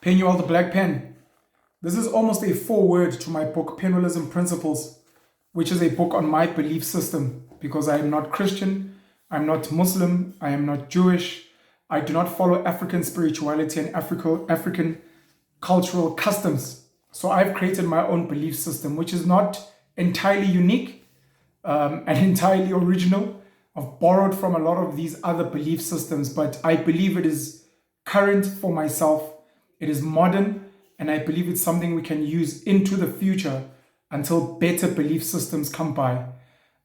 Penuel the Black Pen. This is almost a foreword to my book Penuelism Principles, which is a book on my belief system because I am not Christian, I'm not Muslim, I am not Jewish, I do not follow African spirituality and African cultural customs. So I've created my own belief system, which is not entirely unique and entirely original. I've borrowed from a lot of these other belief systems, but I believe it is current for myself. It is modern, and I believe it's something we can use into the future until better belief systems come by.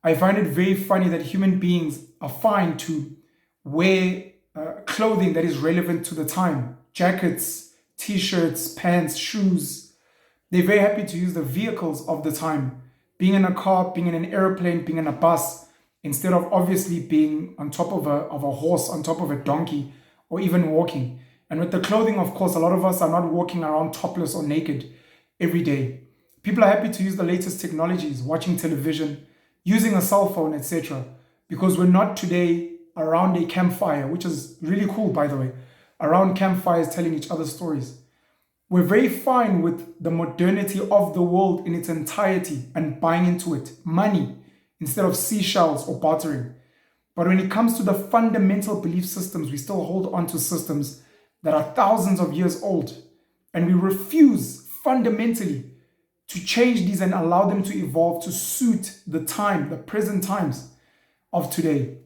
I find it very funny that human beings are fine to wear clothing that is relevant to the time. Jackets, t-shirts, pants, shoes. They're very happy to use the vehicles of the time. Being in a car, being in an airplane, being in a bus, instead of obviously being on top of a horse, on top of a donkey, or even walking. And with the clothing, of course, a lot of us are not walking around topless or naked every day. People are happy to use the latest technologies, watching television, using a cell phone, etc. Because we're not today around a campfire, which is really cool, by the way, around campfires telling each other stories. We're very fine with the modernity of the world in its entirety and buying into it, money instead of seashells or bartering. But when it comes to the fundamental belief systems, we still hold on to systems that are thousands of years old, and we refuse fundamentally to change these and allow them to evolve to suit the time, the present times of today.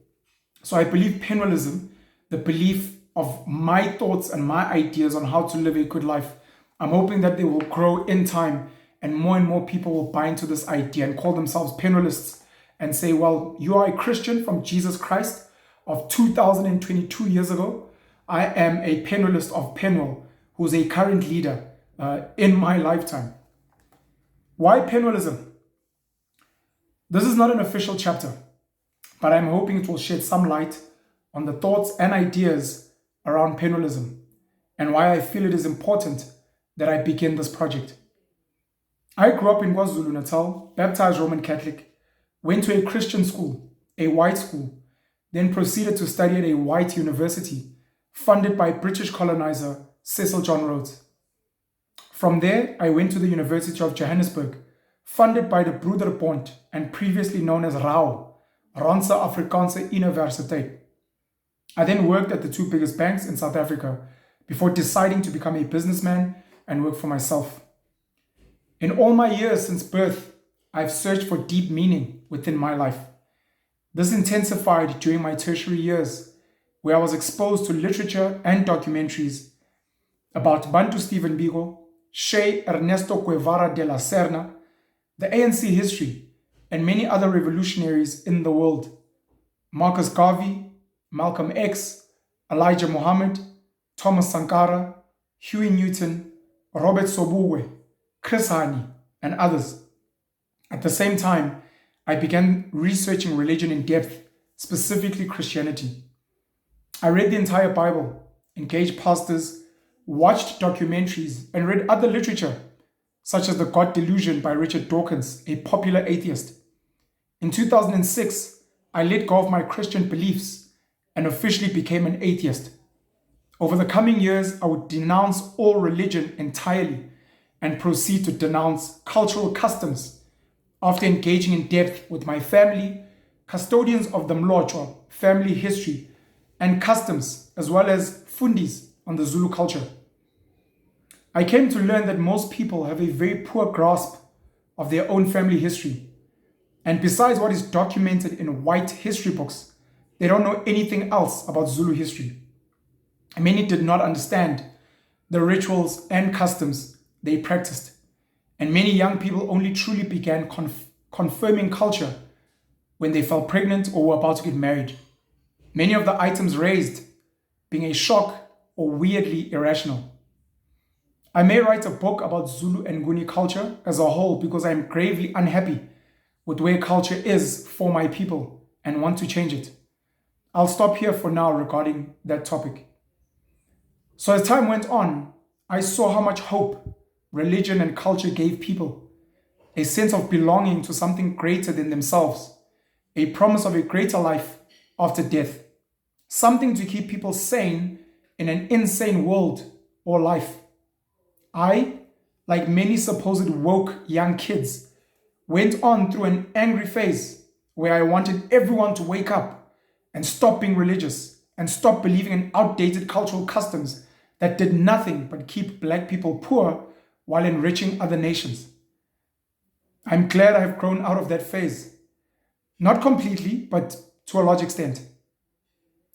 So I believe Penuelism, the belief of my thoughts and my ideas on how to live a good life, I'm hoping that they will grow in time and more people will buy into this idea and call themselves Penuelists and say, well, you are a Christian from Jesus Christ of 2022 years ago. I am a Penuelist of Penuel, who's a current leader in my lifetime. Why Penuelism? This is not an official chapter, but I'm hoping it will shed some light on the thoughts and ideas around Penuelism and why I feel it is important that I begin this project. I grew up in KwaZulu-Natal, baptized Roman Catholic, went to a Christian school, a white school, then proceeded to study at a white university funded by British colonizer Cecil John Rhodes. From there, I went to the University of Johannesburg, funded by the Broederbond and previously known as RAU, Randse Afrikaanse Universiteit. I then worked at the two biggest banks in South Africa before deciding to become a businessman and work for myself. In all my years since birth, I've searched for deep meaning within my life. This intensified during my tertiary years, where I was exposed to literature and documentaries about Bantu Stephen Biko, Che Ernesto Guevara de la Serna, the ANC history, and many other revolutionaries in the world. Marcus Garvey, Malcolm X, Elijah Muhammad, Thomas Sankara, Huey Newton, Robert Sobukwe, Chris Hani, and others. At the same time, I began researching religion in depth, specifically Christianity. I read the entire Bible, engaged pastors, watched documentaries, and read other literature, such as The God Delusion by Richard Dawkins, a popular atheist. In 2006, I let go of my Christian beliefs and officially became an atheist. Over the coming years, I would denounce all religion entirely and proceed to denounce cultural customs. After engaging in depth with my family, custodians of the Mlotshwa family history, and customs, as well as fundis on the Zulu culture. I came to learn that most people have a very poor grasp of their own family history. And besides what is documented in white history books, they don't know anything else about Zulu history. Many did not understand the rituals and customs they practiced. And many young people only truly began confirming culture when they fell pregnant or were about to get married. Many of the items raised being a shock or weirdly irrational. I may write a book about Zulu and Nguni culture as a whole because I am gravely unhappy with where culture is for my people and want to change it. I'll stop here for now regarding that topic. So as time went on, I saw how much hope religion and culture gave people, a sense of belonging to something greater than themselves, a promise of a greater life after death, something to keep people sane in an insane world or life. I, like many supposed woke young kids, went on through an angry phase where I wanted everyone to wake up and stop being religious and stop believing in outdated cultural customs that did nothing but keep black people poor while enriching other nations. I'm glad I've grown out of that phase. Not completely, but to a large extent.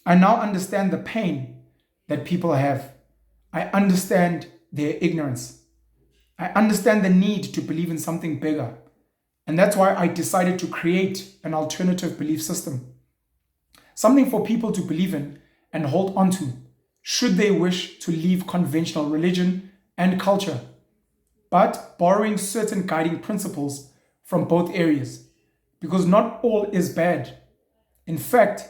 I now understand the pain that people have. I understand their ignorance. I understand the need to believe in something bigger. And that's why I decided to create an alternative belief system. Something for people to believe in and hold on to, should they wish to leave conventional religion and culture, but borrowing certain guiding principles from both areas. Because not all is bad. In fact,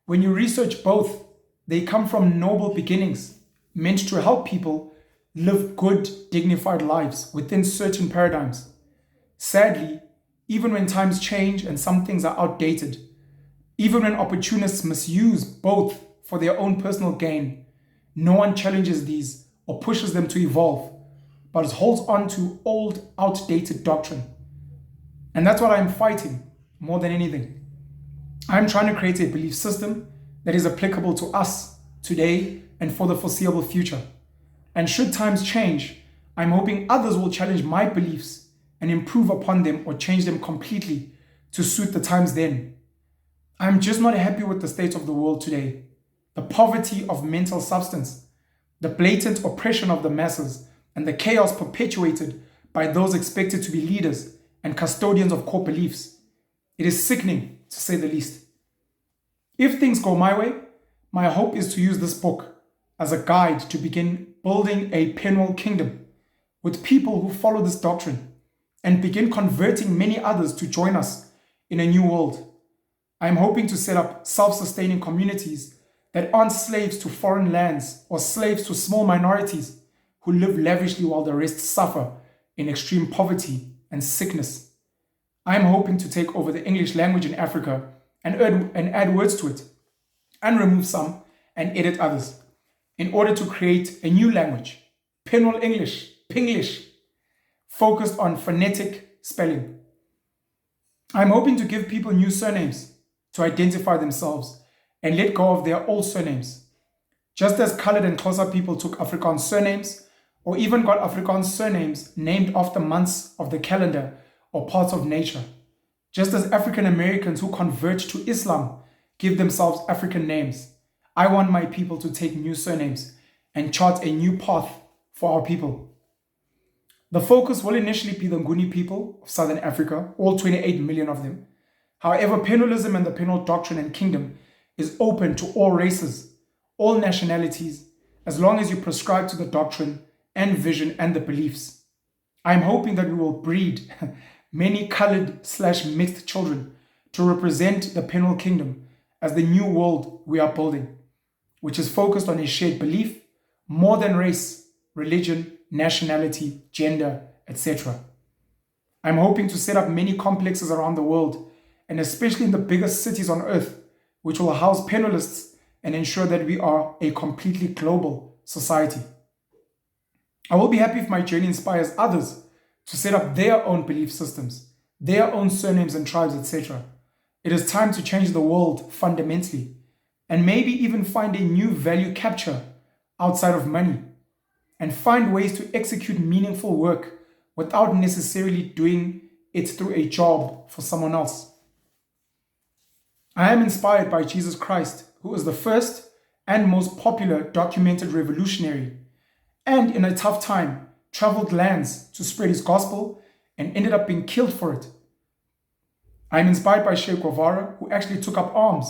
when you research both, they come from noble beginnings, meant to help people live good, dignified lives within certain paradigms. Sadly, even when times change and some things are outdated, even when opportunists misuse both for their own personal gain, no one challenges these or pushes them to evolve, but holds on to old, outdated doctrine. And that's what I'm fighting more than anything. I'm trying to create a belief system that is applicable to us today and for the foreseeable future. And should times change, I'm hoping others will challenge my beliefs and improve upon them or change them completely to suit the times then. I'm just not happy with the state of the world today. The poverty of mental substance, the blatant oppression of the masses, and the chaos perpetuated by those expected to be leaders and custodians of core beliefs. It is sickening, to say the least. If things go my way, my hope is to use this book as a guide to begin building a Penuel kingdom with people who follow this doctrine and begin converting many others to join us in a new world. I am hoping to set up self-sustaining communities that aren't slaves to foreign lands or slaves to small minorities who live lavishly while the rest suffer in extreme poverty and sickness. I am hoping to take over the English language in Africa and add words to it, and remove some and edit others, in order to create a new language, Penuel English, Pinglish, focused on phonetic spelling. I'm hoping to give people new surnames to identify themselves and let go of their old surnames. Just as colored and Xhosa people took Afrikaans surnames, or even got Afrikaans surnames named after months of the calendar or parts of nature. Just as African Americans who convert to Islam give themselves African names, I want my people to take new surnames and chart a new path for our people. The focus will initially be the Nguni people of Southern Africa, all 28 million of them. However, Penuelism and the Penuel doctrine and kingdom is open to all races, all nationalities, as long as you prescribe to the doctrine and vision and the beliefs. I'm hoping that we will breed many colored/mixed children to represent the Penuel kingdom as the new world we are building, which is focused on a shared belief more than race, religion, nationality, gender, etc. I'm hoping to set up many complexes around the world, and especially in the biggest cities on earth, which will house Penuelists and ensure that we are a completely global society. I will be happy if my journey inspires others to set up their own belief systems, their own surnames and tribes, etc. It is time to change the world fundamentally, and maybe even find a new value capture outside of money, and find ways to execute meaningful work without necessarily doing it through a job for someone else. I am inspired by Jesus Christ, who is the first and most popular documented revolutionary, and in a tough time traveled lands to spread his gospel and ended up being killed for it. I am inspired by Che Guevara, who actually took up arms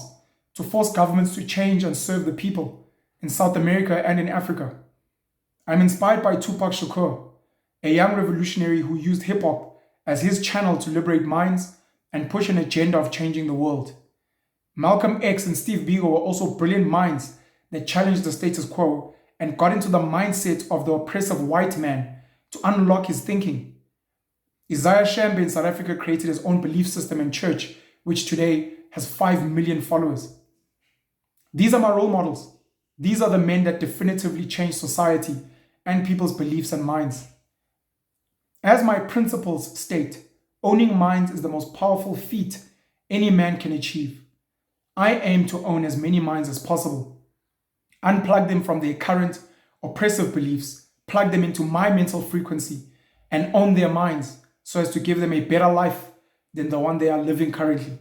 to force governments to change and serve the people in South America and in Africa. I'm inspired by Tupac Shakur, a young revolutionary who used hip-hop as his channel to liberate minds and push an agenda of changing the world. Malcolm X and Steve Biko were also brilliant minds that challenged the status quo and got into the mindset of the oppressive white man to unlock his thinking. Isaiah Shambe in South Africa created his own belief system and church, which today has 5 million followers. These are my role models. These are the men that definitively changed society and people's beliefs and minds. As my principles state, owning minds is the most powerful feat any man can achieve. I aim to own as many minds as possible, unplug them from their current oppressive beliefs, plug them into my mental frequency, and own their minds so as to give them a better life than the one they are living currently.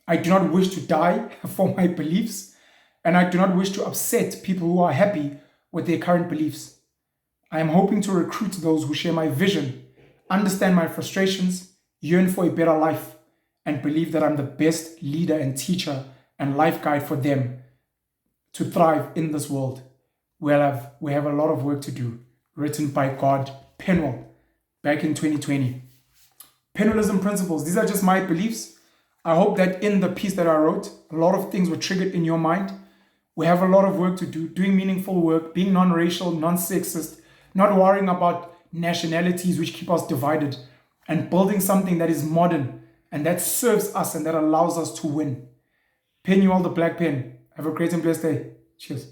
I do not wish to die for my beliefs, and I do not wish to upset people who are happy with their current beliefs. I am hoping to recruit those who share my vision, understand my frustrations, yearn for a better life, and believe that I'm the best leader and teacher and life guide for them to thrive in this world. We have a lot of work to do. Written by God, Penuel, back in 2020. Penuelism principles, these are just my beliefs. I hope that in the piece that I wrote, a lot of things were triggered in your mind. We have a lot of work to do, doing meaningful work, being non-racial, non-sexist, not worrying about nationalities which keep us divided, and building something that is modern and that serves us and that allows us to win. Penuel the Black Pen. Have a great and blessed day. Cheers.